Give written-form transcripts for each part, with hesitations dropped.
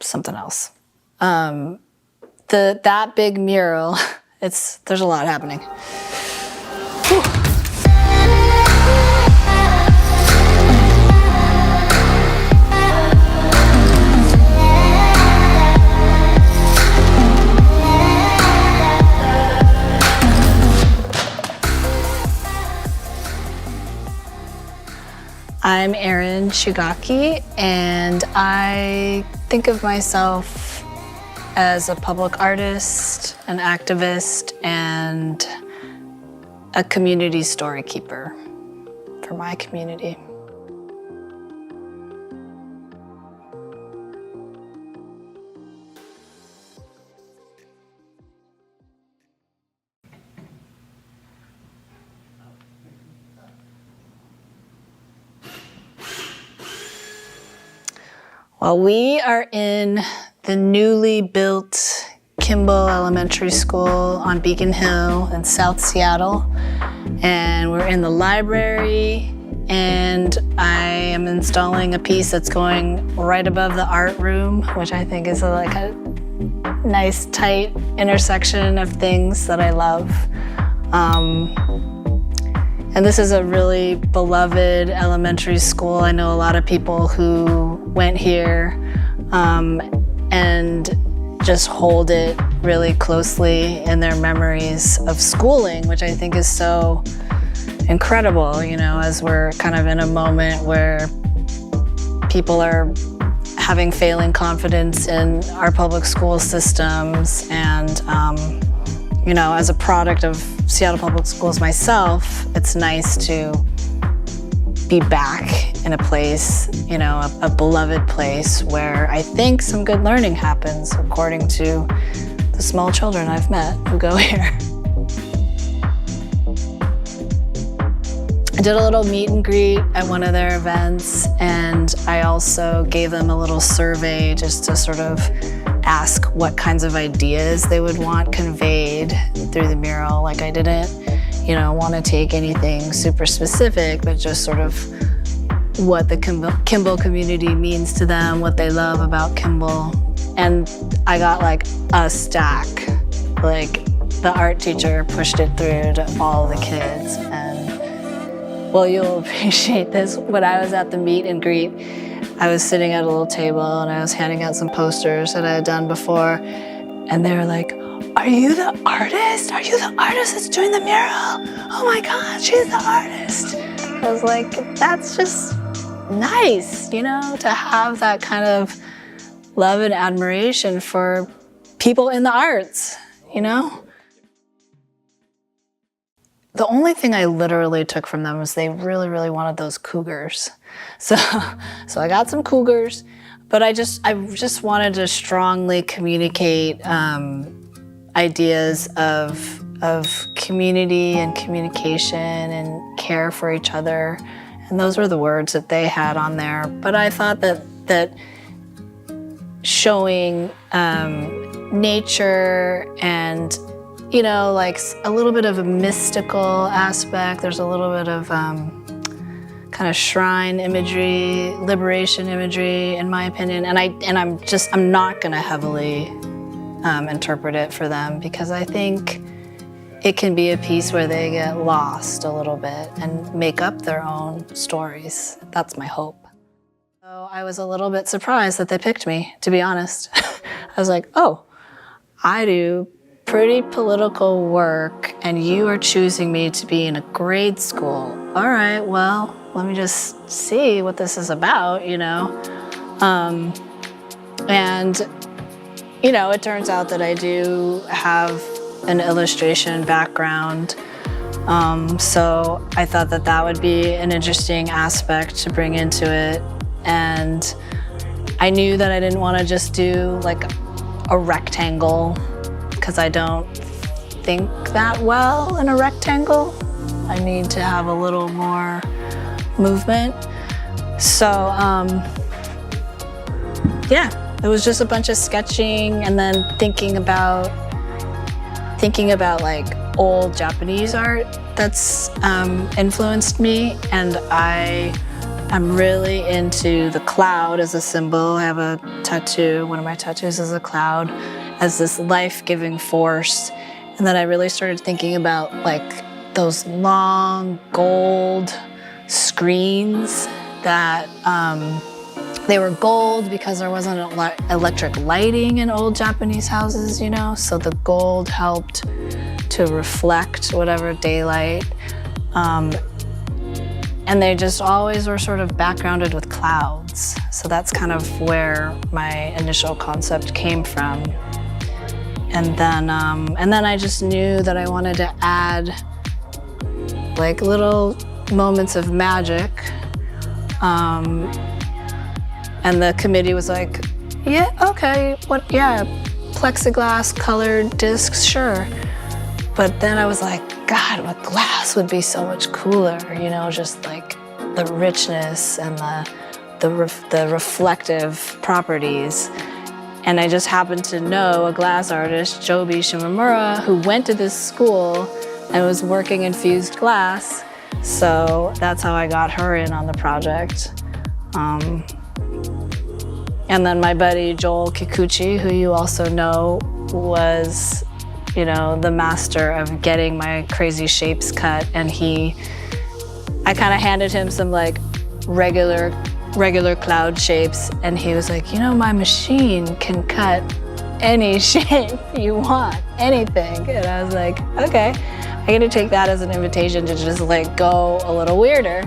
something else. That big mural, there's a lot happening. Whew. I'm Erin Shigaki, and I think of myself as a public artist, an activist, and a community story keeper for my community. Well, we are in the newly built Kimball Elementary School on Beacon Hill in South Seattle. And we're in the library, and I am installing a piece that's going right above the art room, which I think is like a nice, tight intersection of things that I love. And this is a really beloved elementary school. I know a lot of people who went here and just hold it really closely in their memories of schooling, which I think is so incredible, you know, as we're kind of in a moment where people are having failing confidence in our public school systems. And, you know, as a product of Seattle Public Schools myself, it's nice to be back in a place, you know, a beloved place where I think some good learning happens, according to the small children I've met who go here. I did a little meet and greet at one of their events, and I also gave them a little survey just to sort of ask what kinds of ideas they would want conveyed through the mural. Like, I didn't, you know, want to take anything super specific, but just sort of what the Kimball community means to them, what they love about Kimball. And I got like a stack. Like, the art teacher pushed it through to all the kids. And, well, you'll appreciate this. When I was at the meet and greet, I was sitting at a little table and I was handing out some posters that I had done before. And they were like, "Are you the artist? Are you the artist that's doing the mural? Oh my God, she's the artist." I was like, that's just nice, you know, to have that kind of love and admiration for people in the arts, you know? The only thing I literally took from them was they really, really wanted those cougars. So I got some cougars, but I just wanted to strongly communicate ideas of community and communication and care for each other. And those were the words that they had on there. But I thought that showing nature and, you know, like a little bit of a mystical aspect. There's a little bit of kind of shrine imagery, liberation imagery, in my opinion. And I'm not gonna heavily interpret it for them, because I think it can be a piece where they get lost a little bit and make up their own stories. That's my hope. So I was a little bit surprised that they picked me, to be honest. I was like, oh, I do pretty political work and you are choosing me to be in a grade school. All right, well, let me just see what this is about, you know? And, you know, it turns out that I do have an illustration background. So I thought that that would be an interesting aspect to bring into it. And I knew that I didn't want to just do like a rectangle, because I don't think that well in a rectangle. I need to have a little more movement. So yeah, it was just a bunch of sketching and then thinking about like old Japanese art that's influenced me. And I I'm really into the cloud as a symbol. I have a tattoo. One of my tattoos is a cloud as this life-giving force. And then I really started thinking about like those long gold screens that they were gold because there wasn't electric lighting in old Japanese houses, you know? So the gold helped to reflect whatever daylight. And they just always were sort of backgrounded with clouds. So that's kind of where my initial concept came from. And then I just knew that I wanted to add like little moments of magic. And the committee was like, yeah, okay, plexiglass colored discs, sure. But then I was like, God, what glass would be so much cooler, you know, just like the richness and the reflective properties. And I just happened to know a glass artist, Jobi Shimomura, who went to this school and was working in fused glass. So that's how I got her in on the project. And then my buddy Joel Kikuchi, who you also know, was, you know, the master of getting my crazy shapes cut. And I kind of handed him some like regular cloud shapes, and he was like, you know, my machine can cut any shape you want, anything. And I was like, okay, I'm gonna take that as an invitation to just like go a little weirder.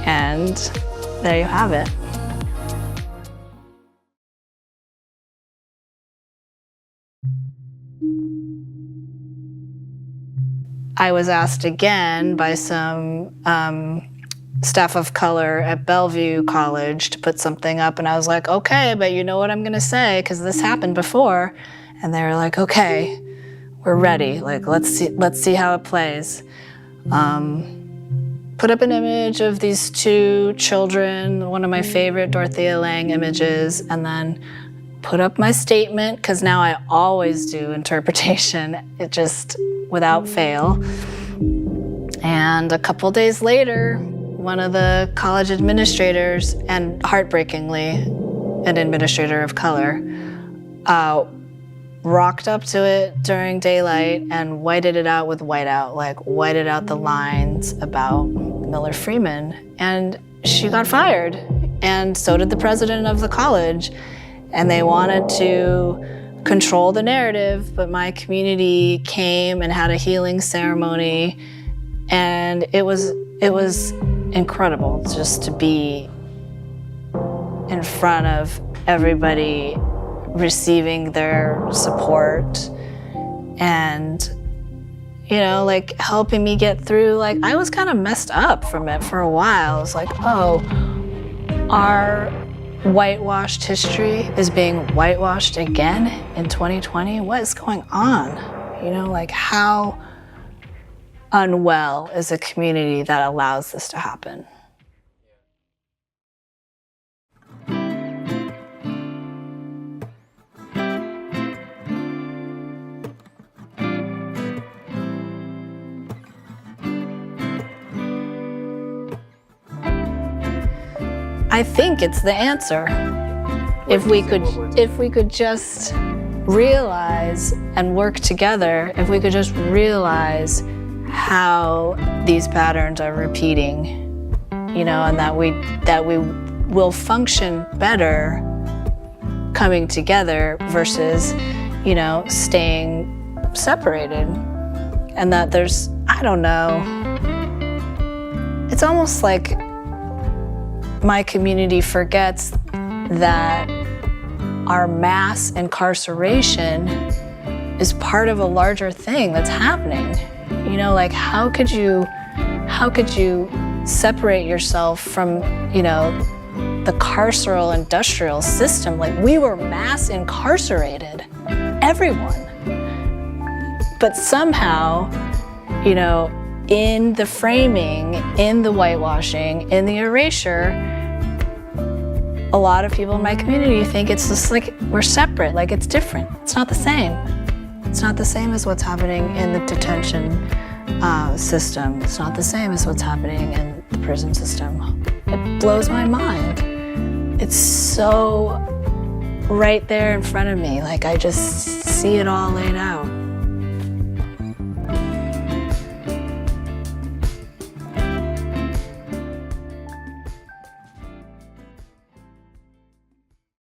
And there you have it. I was asked again by some staff of color at Bellevue College to put something up, and I was like, okay, but you know what I'm gonna say, because this happened before. And they were like, okay, we're ready. Like, let's see how it plays. Put up an image of these two children, one of my favorite Dorothea Lange images, and then put up my statement, because now I always do interpretation, it just without fail. And a couple days later, one of the college administrators, and heartbreakingly, an administrator of color, rocked up to it during daylight and whited it out with whiteout, like whited out the lines about Miller Freeman. And she got fired, and so did the president of the college. And they wanted to control the narrative, but my community came and had a healing ceremony, and it was incredible just to be in front of everybody receiving their support and, you know, like helping me get through. Like, I was kind of messed up from it for a while. I was like, oh, our whitewashed history is being whitewashed again in 2020. What is going on? You know, like, how unwell is a community that allows this to happen? I think it's the answer. If we could just realize and work together, if we could just realize how these patterns are repeating, you know, and that we will function better coming together versus, you know, staying separated. And that there's, I don't know, it's almost like my community forgets that our mass incarceration is part of a larger thing that's happening. You know, like, how could you separate yourself from, you know, the carceral industrial system? Like, we were mass incarcerated, everyone. But somehow, you know, in the framing, in the whitewashing, in the erasure, a lot of people in my community think it's just like we're separate, like it's different. It's not the same. It's not the same as what's happening in the detention system. It's not the same as what's happening in the prison system. it blows my mind. It's so right there in front of me, like I just see it all laid out.